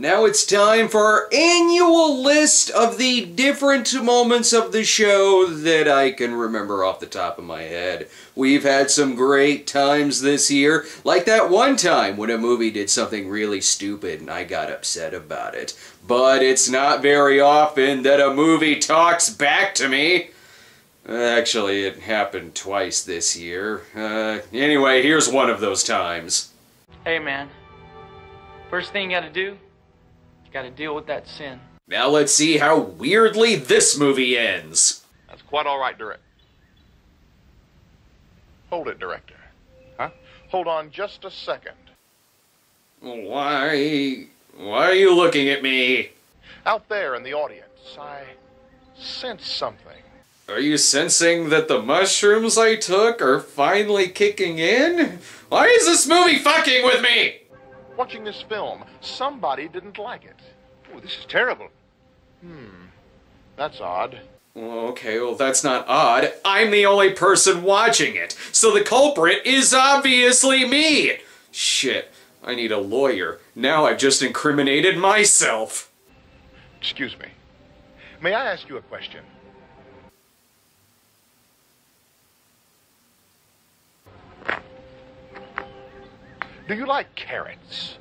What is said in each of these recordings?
Now it's time for our annual list of the different moments of the show that I can remember off the top of my head. We've had some great times this year, like that one time when a movie did something really stupid and I got upset about it. But it's not very often that a movie talks back to me. Actually, it happened twice this year. Anyway, here's one of those times. Hey man, first thing you gotta do, you gotta deal with that sin. Now let's see how weirdly this movie ends. That's quite all right, Director. Hold it, Director. Huh? Hold on just a second. Why are you looking at me? Out there in the audience, I sense something. Are you sensing that the mushrooms I took are finally kicking in? Why is this movie fucking with me? Watching this film, somebody didn't like it. Oh, this is terrible. That's odd. Okay, well that's not odd. I'm the only person watching it, so the culprit is obviously me! Shit, I need a lawyer. Now I've just incriminated myself. Excuse me. May I ask you a question? Do you like carrots?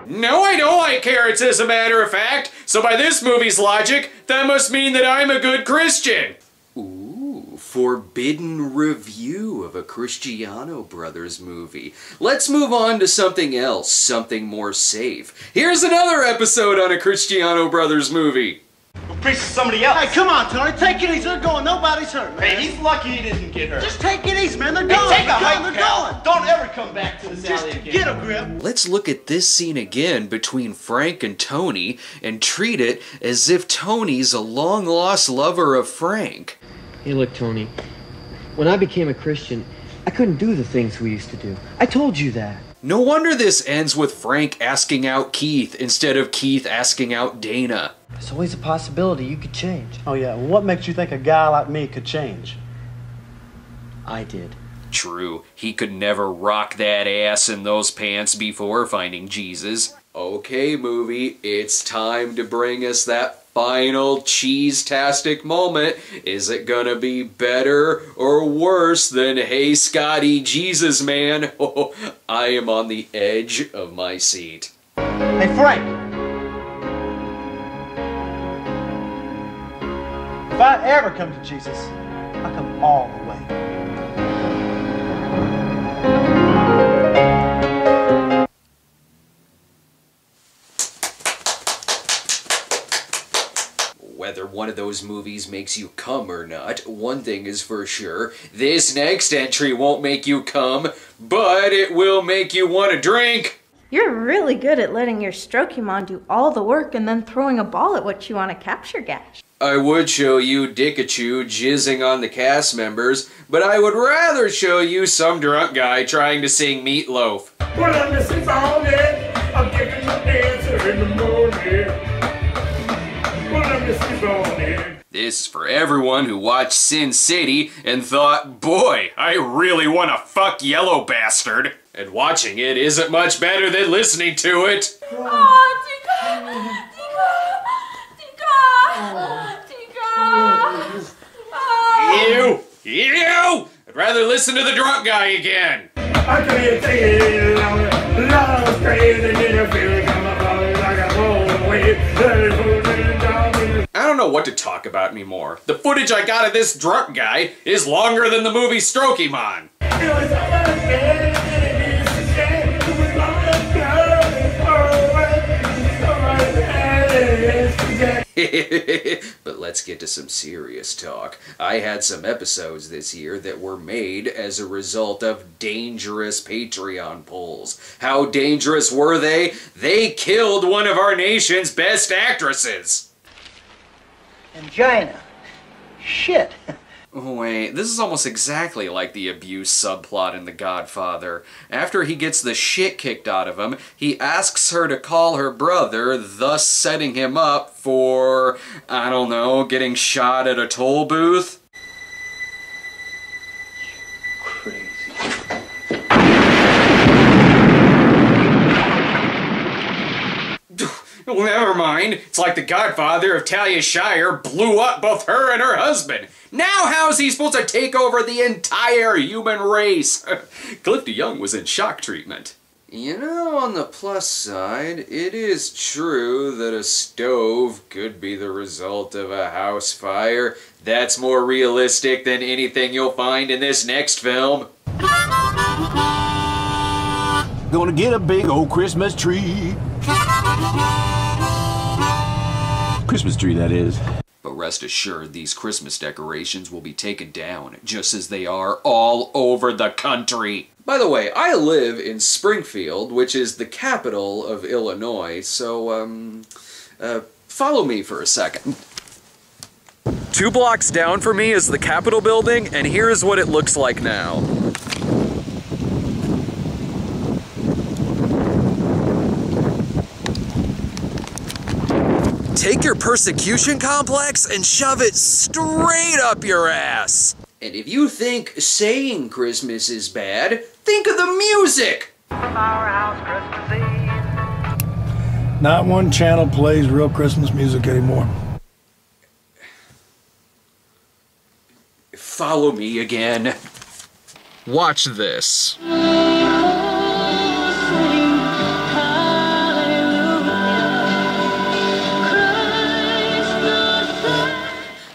No, I don't like carrots, as a matter of fact. So by this movie's logic, that must mean that I'm a good Christian. Ooh, forbidden review of a Cristiano Brothers movie. Let's move on to something else, something more safe. Here's another episode on a Cristiano Brothers movie. We'll preach to somebody else. Hey, come on, Tony. Take it easy. They're going. Nobody's hurt, man. Hey, he's lucky he didn't get hurt. Just take it easy, man. They're Hey, going. take a They're hike, going. Cal. Don't ever come back to this Just alley again. get a grip. Let's look at this scene again between Frank and Tony and treat it as if Tony's a long-lost lover of Frank. Hey, look, Tony. When I became a Christian, I couldn't do the things we used to do. I told you that. No wonder this ends with Frank asking out Keith instead of Keith asking out Dana. There's always a possibility you could change. Oh, yeah. What makes you think a guy like me could change? I did. True, he could never rock that ass in those pants before finding Jesus. Okay, movie, it's time to bring us that final cheese-tastic moment. Is it gonna be better or worse than Hey Scotty, Jesus Man? Oh, I am on the edge of my seat. Hey, Frank. If I ever come to Jesus, I'll come all the way. Whether one of those movies makes you come or not, one thing is for sure, this next entry won't make you come, but it will make you want to drink. You're really good at letting your Strokemon do all the work and then throwing a ball at what you want to capture, Gash. I would show you Dickachu jizzing on the cast members, but I would rather show you some drunk guy trying to sing Meatloaf. Well, I'm missing on it. I'm taking my dancer in the morning. Well, I'm missing on it. This is for everyone who watched Sin City and thought, boy, I really want to fuck Yellow Bastard. And watching it isn't much better than listening to it. Oh, Tika! Ew! Ew! I'd rather listen to the drunk guy again. I can't take it longer. Love's crazy and you feel it coming from like a roll away. I don't know what to talk about anymore. The footage I got of this drunk guy is longer than the movie Strokemon. But let's get to some serious talk. I had some episodes this year that were made as a result of dangerous Patreon polls. How dangerous were they? They killed one of our nation's best actresses. Angina. Shit. Oh, wait, this is almost exactly like the abuse subplot in The Godfather. After he gets the shit kicked out of him, he asks her to call her brother, thus setting him up for, I don't know, getting shot at a toll booth? Crazy. Well, never mind. It's like the godfather of Talia Shire blew up both her and her husband. Now how's he supposed to take over the entire human race? Cliff DeYoung was in shock treatment. You know, on the plus side, it is true that a stove could be the result of a house fire. That's more realistic than anything you'll find in this next film. Gonna get a big old Christmas tree. Christmas tree, that is. But rest assured, these Christmas decorations will be taken down, just as they are all over the country. By the way, I live in Springfield, which is the capital of Illinois, so, follow me for a second. 2 blocks down from me is the Capitol building, and here's what it looks like now. Take your persecution complex and shove it straight up your ass. And if you think saying Christmas is bad, think of the music! From our house Christmas Eve. Not one channel plays real Christmas music anymore. Follow me again. Watch this.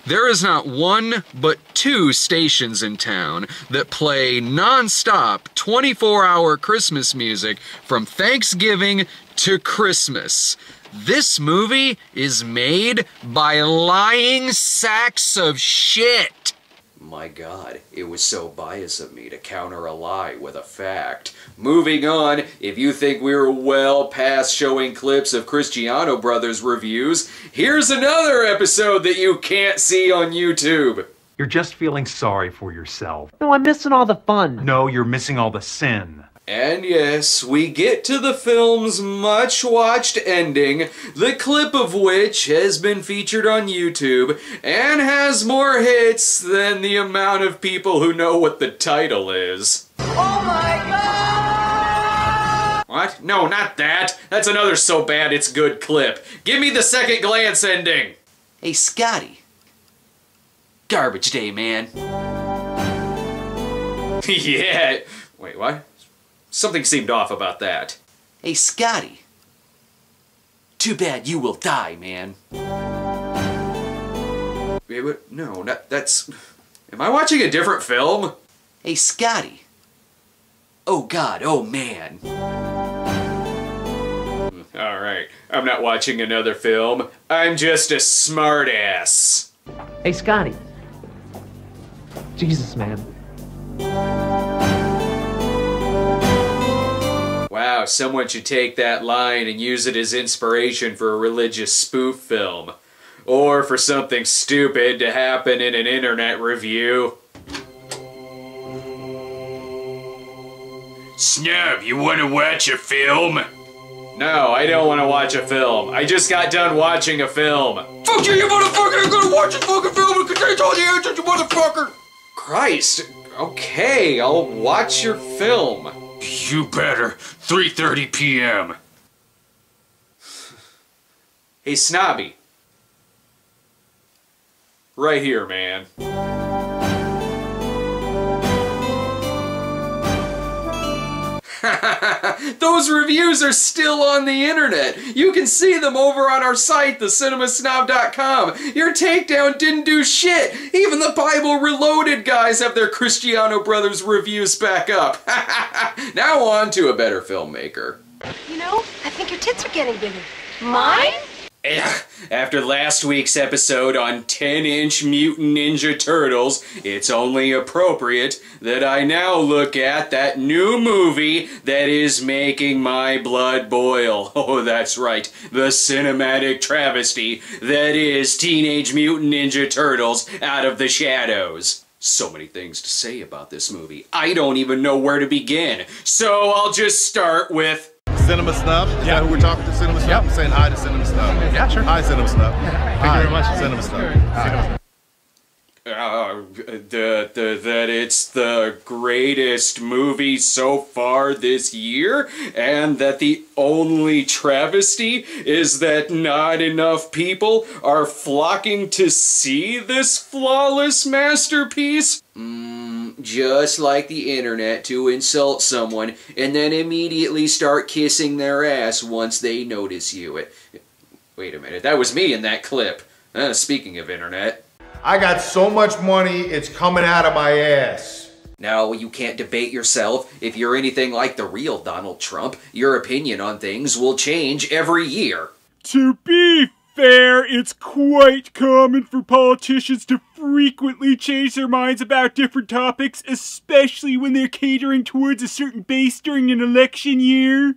There is not one, but 2 stations in town that play non-stop 24-hour Christmas music from Thanksgiving to Christmas. This movie is made by lying sacks of shit. My God, it was so biased of me to counter a lie with a fact. Moving on, if you think we were well past showing clips of Cristiano Brothers reviews, here's another episode that you can't see on YouTube. You're just feeling sorry for yourself. No, I'm missing all the fun. No, you're missing all the sin. And yes, we get to the film's much-watched ending, the clip of which has been featured on YouTube and has more hits than the amount of people who know what the title is. Oh my God! What? No, not that. That's another so bad it's good clip. Give me the second glance ending. Hey, Scotty. Garbage day, man. Yeah. Wait, what? Something seemed off about that. Hey, Scotty. Too bad you will die, man. Wait, what? No, that's... Am I watching a different film? Hey, Scotty. Oh, God, oh, man. Alright, I'm not watching another film. I'm just a smartass. Hey, Scotty. Jesus, man. Wow, someone should take that line and use it as inspiration for a religious spoof film. Or for something stupid to happen in an internet review. Snob, you want to watch a film? No, I don't want to watch a film. I just got done watching a film. Fuck you motherfucker! I'm gonna watch this fucking film and contains all the answers, you motherfucker! Christ, okay, I'll watch your film. You better. 3:30 p.m. Hey, Snobby. Right here, man. Those reviews are still on the internet. You can see them over on our site, thecinemasnob.com. Your takedown didn't do shit. Even the Bible Reloaded guys have their Cristiano Brothers reviews back up. Now on to a better filmmaker. You know, I think your tits are getting bigger. Mine? After last week's episode on 10-inch Mutant Ninja Turtles, it's only appropriate that I now look at that new movie that is making my blood boil. Oh, that's right, the cinematic travesty that is Teenage Mutant Ninja Turtles Out of the Shadows. So many things to say about this movie. I don't even know where to begin. So I'll just start with... Cinema Snob? Is that who we're talking to? Cinema Snob? Yep. I'm saying hi to Cinema Snob. Yeah, sure. Hi, Cinema Snob. Thank you very much. Cinema Snob. That it's the greatest movie so far this year, and that the only travesty is that not enough people are flocking to see this flawless masterpiece? Just like the internet, to insult someone and then immediately start kissing their ass once they notice you. Wait a minute, that was me in that clip. Speaking of internet. I got so much money, it's coming out of my ass. No, you can't debate yourself. If you're anything like the real Donald Trump, your opinion on things will change every year. To be fair, it's quite common for politicians to frequently change their minds about different topics, especially when they're catering towards a certain base during an election year.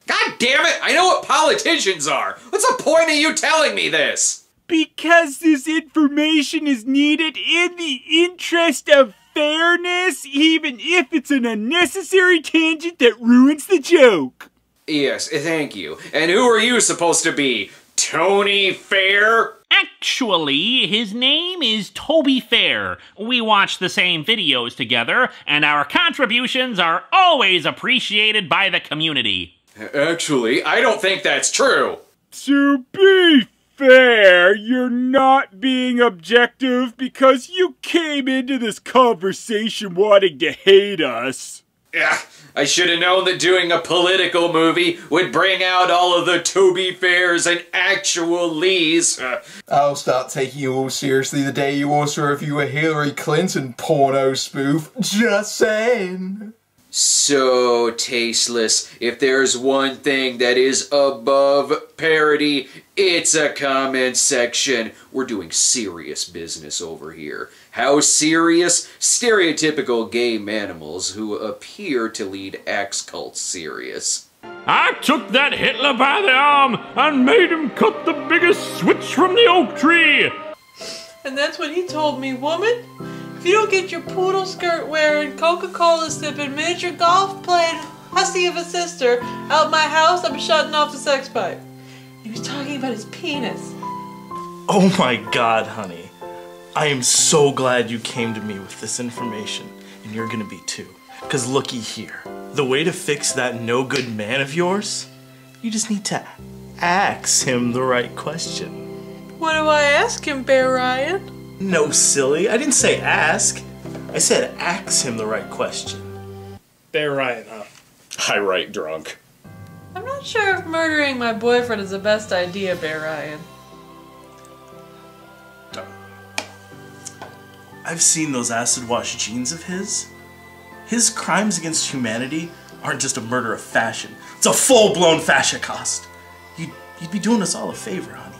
God damn it! I know what politicians are! What's the point of you telling me this? Because this information is needed in the interest of fairness, even if it's an unnecessary tangent that ruins the joke. Yes, thank you. And who are you supposed to be? Tony Fair? Actually, his name is Toby Fair. We watch the same videos together, and our contributions are always appreciated by the community. Actually, I don't think that's true. To be fair, you're not being objective because you came into this conversation wanting to hate us. Yeah, I should have known that doing a political movie would bring out all of the Toby Fairs and actual Lees. I'll start taking you all seriously the day you also review a Hillary Clinton porno spoof. Just saying. So tasteless. If there's one thing that is above parody, it's a comment section. We're doing serious business over here. How serious? Stereotypical gay manimals who appear to lead axe cults serious. I took that Hitler by the arm and made him cut the biggest switch from the oak tree. And that's what he told me, woman. If you don't get your poodle skirt wearing, Coca-Cola sipping, miniature golf playing hussy of a sister out my house, I'm shutting off the sex pipe. He was talking about his penis. Oh my God, honey. I am so glad you came to me with this information, and you're gonna be too. Cause looky here, the way to fix that no good man of yours, you just need to ask him the right question. What do I ask him, Bear Ryan? No, silly. I didn't say ask. I said ask him the right question. Bear Ryan, huh? I write drunk. I'm not sure if murdering my boyfriend is the best idea, Bear Ryan. I've seen those acid wash jeans of his. His crimes against humanity aren't just a murder of fashion. It's a full-blown fascist. You'd be doing us all a favor, honey.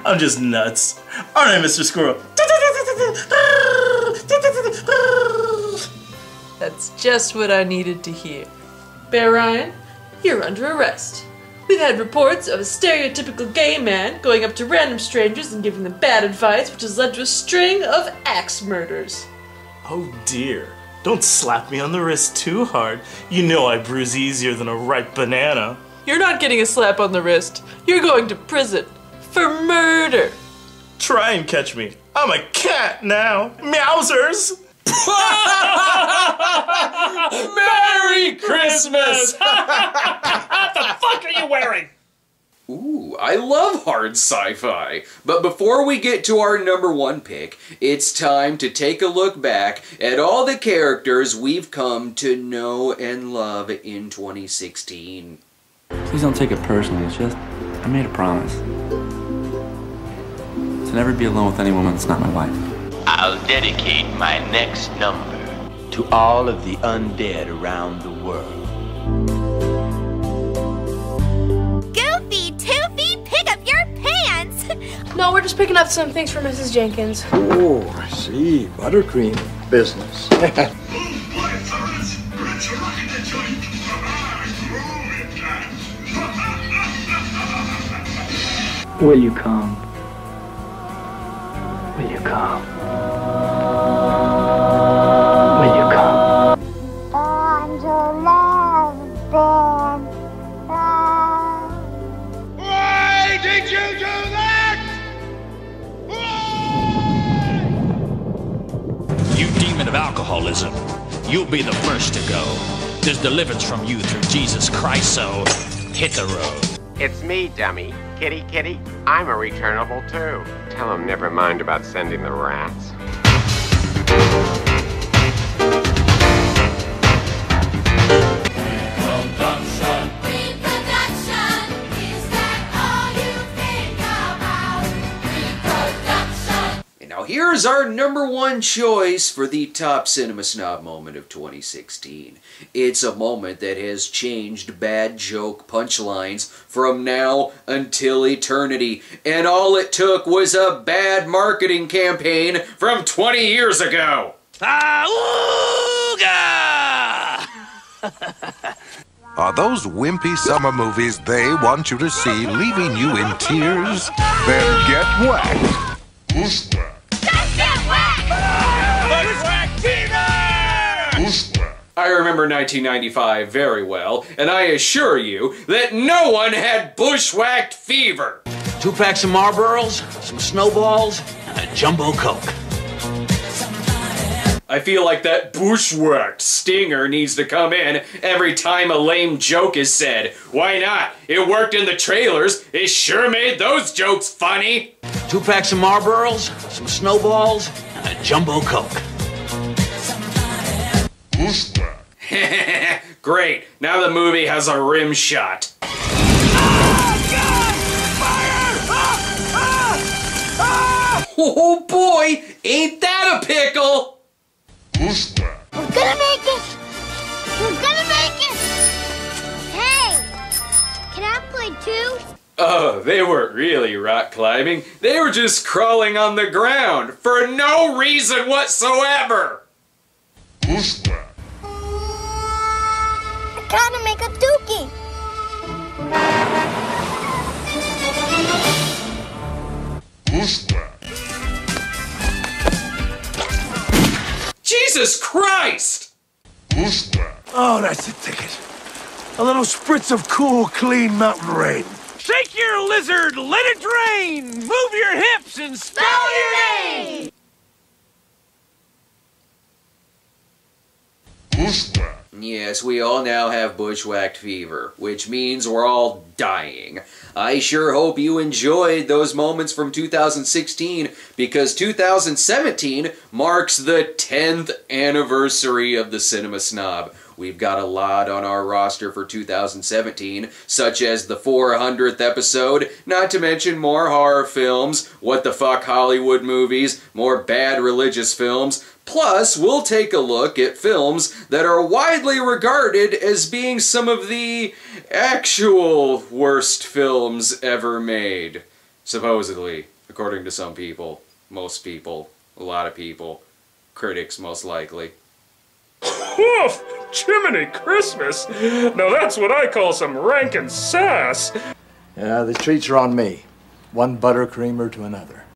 I'm just nuts. Aren't I, Mr. Squirrel? That's just what I needed to hear. Bear Ryan, you're under arrest. We've had reports of a stereotypical gay man going up to random strangers and giving them bad advice, which has led to a string of axe murders. Oh dear. Don't slap me on the wrist too hard. You know I bruise easier than a ripe banana. You're not getting a slap on the wrist. You're going to prison. For murder! Try and catch me. I'm a cat now. Meowsers! Merry Christmas! What the fuck are you wearing? Ooh, I love hard sci-fi. But before we get to our #1 pick, it's time to take a look back at all the characters we've come to know and love in 2016. Please don't take it personally, it's just, I made a promise. To never be alone with any woman that's not my wife. I'll dedicate my next number to all of the undead around the world. Goofy, Toofy, pick up your pants! No, we're just picking up some things for Mrs. Jenkins. Oh, I see. Buttercream business. Will you come? Will you come? Will you come? On to love, Ben. Why did you do that? you'll be the first to go. There's deliverance from you through Jesus Christ, so hit the road. It's me, dummy. Kitty, kitty, I'm a returnable too. Tell him never mind about sending the rats. Now here's our number one choice for the top Cinema Snob moment of 2016. It's a moment that has changed bad joke punchlines from now until eternity. And all it took was a bad marketing campaign from 20 years ago. Are those wimpy summer movies they want you to see leaving you in tears? Then get whacked. Bushwhack. I remember 1995 very well, and I assure you that no one had bushwhacked fever. 2 packs of Marlboros, some snowballs, and a jumbo Coke. I feel like that bushwhacked stinger needs to come in every time a lame joke is said. Why not? It worked in the trailers. It sure made those jokes funny. 2 packs of Marlboros, some snowballs, and a jumbo Coke. Great. Now the movie has a rim shot. Oh boy, ain't that a pickle? We're gonna make it! We're gonna make it! Hey! Can I play too? Oh, they weren't really rock climbing. They were just crawling on the ground for no reason whatsoever. I gotta make a dookie! Jesus Christ! Oh, that's the ticket. A little spritz of cool, clean mountain rain. Shake your lizard, let it drain. Move your hips and spell your name. Yes, we all now have bushwhacked fever, which means we're all dying. I sure hope you enjoyed those moments from 2016, because 2017 marks the 10th anniversary of the Cinema Snob. We've got a lot on our roster for 2017, such as the 400th episode, not to mention more horror films, what the fuck Hollywood movies, more bad religious films. Plus, we'll take a look at films that are widely regarded as being some of the actual worst films ever made. Supposedly, according to some people, most people, a lot of people, critics most likely. Woof! Jiminy Christmas! Now that's what I call some rankin' sass! Yeah, the treats are on me. One buttercreamer to another.